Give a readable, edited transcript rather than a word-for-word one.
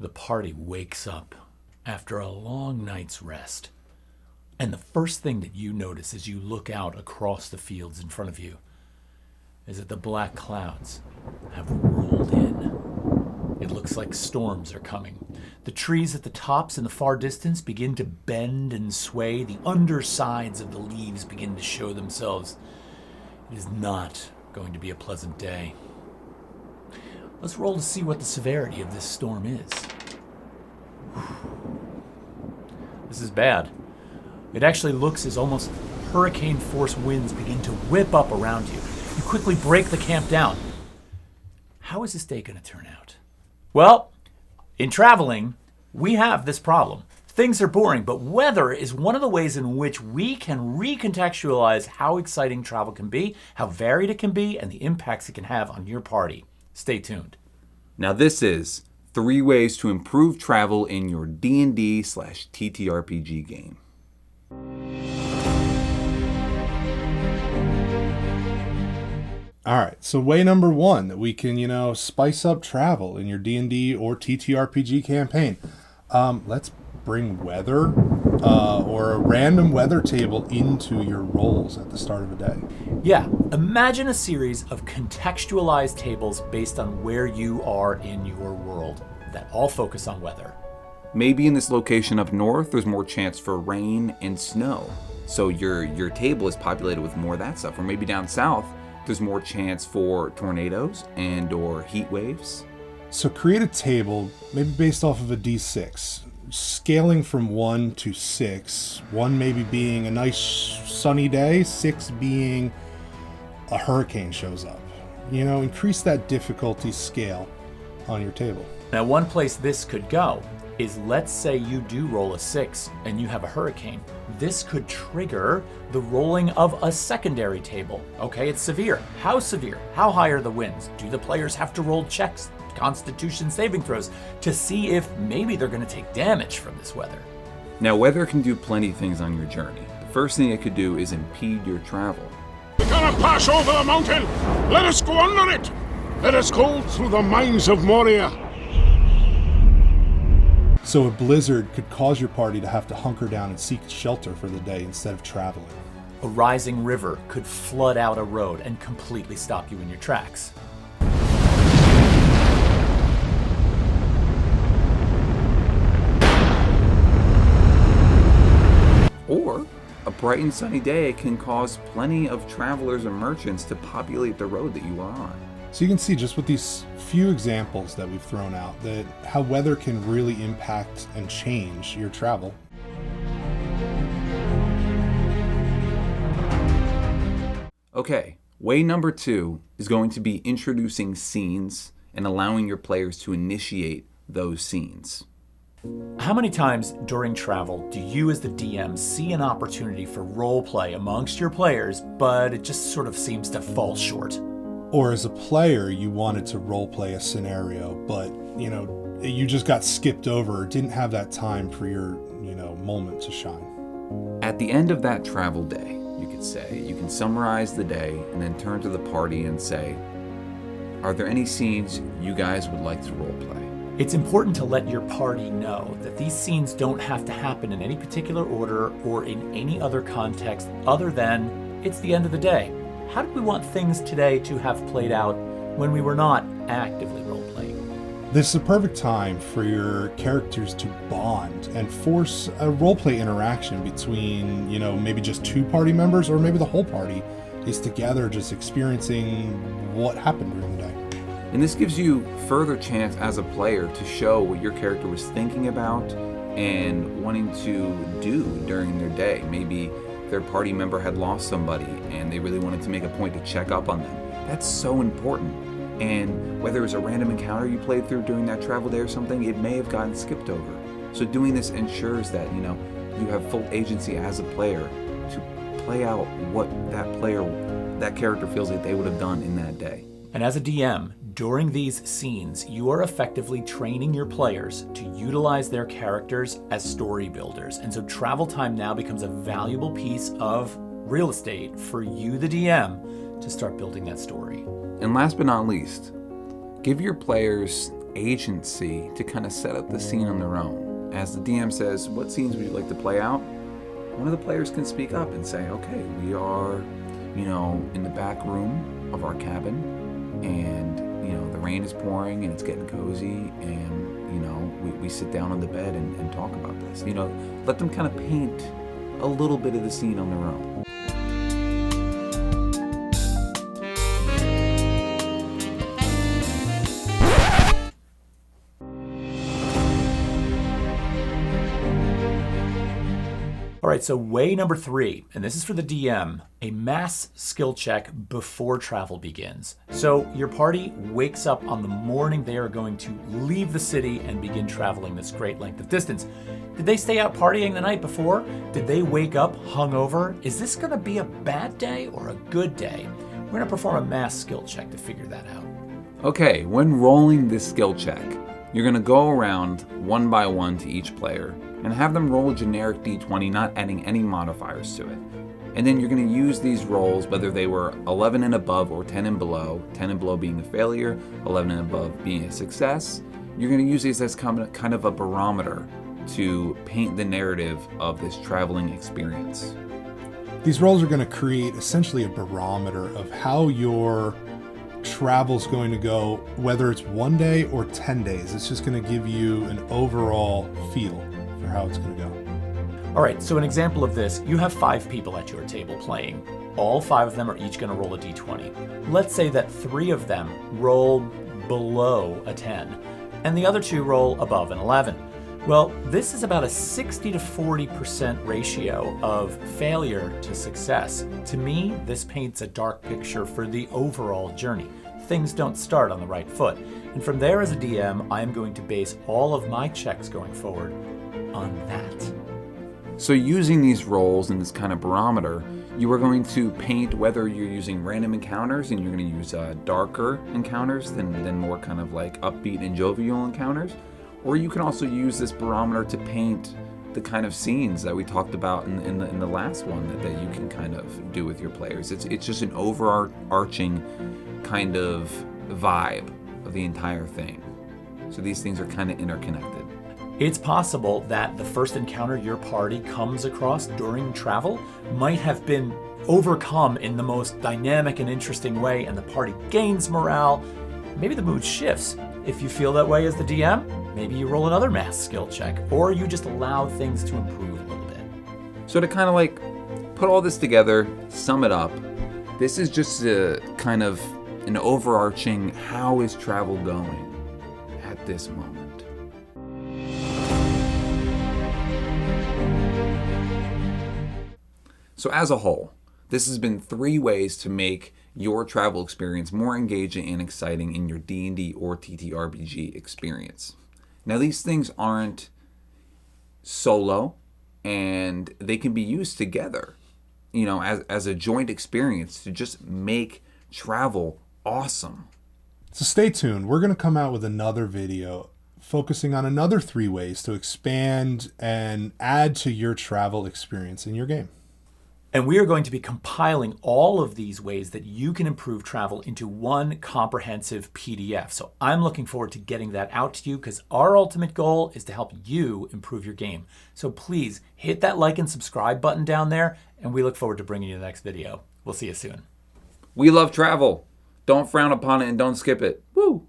The party wakes up after a long night's rest. And the first thing that you notice as you look out across the fields in front of you is that the black clouds have rolled in. It looks like storms are coming. The trees at the tops in the far distance begin to bend and sway. The undersides of the leaves begin to show themselves. It is not going to be a pleasant day. Let's roll to see what the severity of this storm is. This is bad. It actually looks as almost hurricane-force winds begin to whip up around you. You quickly break the camp down. How is this day going to turn out? Well, in traveling, we have this problem. Things are boring, but weather is one of the ways in which we can recontextualize how exciting travel can be, how varied it can be, and the impacts it can have on your party. Stay tuned. Now this is 3 ways to improve travel in your D&D/TTRPG game. All right, so way number 1 that we can, spice up travel in your D&D or TTRPG campaign. Let's bring weather or a random weather table into your rolls at the start of a day. Yeah, imagine a series of contextualized tables based on where you are in your world that all focus on weather. Maybe in this location up north, there's more chance for rain and snow. So your table is populated with more of that stuff. Or maybe down south, there's more chance for tornadoes and or heat waves. So create a table, maybe based off of a D6, scaling from 1 to 6, 1 maybe being a nice sunny day, 6 being a hurricane shows up. Increase that difficulty scale on your table. Now, one place this could go is, let's say you do roll a 6 and you have a hurricane. This could trigger the rolling of a secondary table. Okay, it's severe. How severe? How high are the winds? Do the players have to roll checks, Constitution saving throws, to see if maybe they're going to take damage from this weather? Now, weather can do plenty of things on your journey. The first thing it could do is impede your travel. We're gonna pass over the mountain! Let us go under it! Let us go through the mines of Moria! So a blizzard could cause your party to have to hunker down and seek shelter for the day instead of traveling. A rising river could flood out a road and completely stop you in your tracks. Or a bright and sunny day can cause plenty of travelers and merchants to populate the road that you are on. So you can see just with these few examples that we've thrown out that how weather can really impact and change your travel. Okay, way number 2 is going to be introducing scenes and allowing your players to initiate those scenes. How many times during travel do you as the DM see an opportunity for role play amongst your players, but it just sort of seems to fall short? Or as a player, you wanted to roleplay a scenario, but, you just got skipped over or didn't have that time for your, moment to shine. At the end of that travel day, you could say, you can summarize the day and then turn to the party and say, are there any scenes you guys would like to roleplay? It's important to let your party know that these scenes don't have to happen in any particular order or in any other context other than it's the end of the day. How did we want things today to have played out when we were not actively role-playing? This is a perfect time for your characters to bond and force a roleplay interaction between, maybe just 2 party members or maybe the whole party is together just experiencing what happened during the day. And this gives you further chance as a player to show what your character was thinking about and wanting to do during their day. Maybe their party member had lost somebody and they really wanted to make a point to check up on them. That's so important. And whether it was a random encounter you played through during that travel day or something, it may have gotten skipped over. So doing this ensures that, you have full agency as a player to play out what that character feels like they would have done in that day. And as a DM, during these scenes, you are effectively training your players to utilize their characters as story builders. And so travel time now becomes a valuable piece of real estate for you, the DM, to start building that story. And last but not least, give your players agency to kind of set up the scene on their own. As the DM says, what scenes would you like to play out? One of the players can speak up and say, okay, we are, in the back room of our cabin, and, the rain is pouring and it's getting cozy, and, we sit down on the bed and talk about this. Let them kind of paint a little bit of the scene on their own. All right, so way number 3, and this is for the DM, a mass skill check before travel begins. So your party wakes up on the morning they are going to leave the city and begin traveling this great length of distance. Did they stay out partying the night before? Did they wake up hungover? Is this going to be a bad day or a good day? We're going to perform a mass skill check to figure that out. Okay, when rolling this skill check, you're going to go around one by one to each player and have them roll a generic d20, not adding any modifiers to it. And then you're going to use these rolls, whether they were 11 and above or 10 and below, 10 and below being a failure, 11 and above being a success. You're going to use these as kind of a barometer to paint the narrative of this traveling experience. These rolls are going to create essentially a barometer of how your travel's going to go, whether it's 1 day or 10 days. It's just going to give you an overall feel for how it's going to go. All right, so an example of this, you have 5 people at your table playing. All 5 of them are each going to roll a d20. Let's say that 3 of them roll below a 10, and the other 2 roll above an 11. Well, this is about a 60 to 40% ratio of failure to success. To me, this paints a dark picture for the overall journey. Things don't start on the right foot. And from there, as a DM, I am going to base all of my checks going forward on that. So using these rolls and this kind of barometer, you are going to paint whether you're using random encounters and you're going to use darker encounters than more kind of like upbeat and jovial encounters. Or you can also use this barometer to paint the kind of scenes that we talked about in the last one that you can kind of do with your players. It's just an overarching kind of vibe of the entire thing. So these things are kind of interconnected. It's possible that the first encounter your party comes across during travel might have been overcome in the most dynamic and interesting way, and the party gains morale. Maybe the mood shifts. If you feel that way as the DM, maybe you roll another mass skill check, or you just allow things to improve a little bit. So to kind of like put all this together, sum it up, this is just a kind of an overarching how is travel going at this moment. So as a whole, this has been 3 ways to make your travel experience more engaging and exciting in your D&D or TTRPG experience. Now these things aren't solo, and they can be used together, as a joint experience to just make travel awesome. So stay tuned. We're going to come out with another video focusing on another 3 ways to expand and add to your travel experience in your game. And we are going to be compiling all of these ways that you can improve travel into one comprehensive PDF. So I'm looking forward to getting that out to you, because our ultimate goal is to help you improve your game. So please hit that like and subscribe button down there, and we look forward to bringing you the next video. We'll see you soon. We love travel. Don't frown upon it and don't skip it. Woo!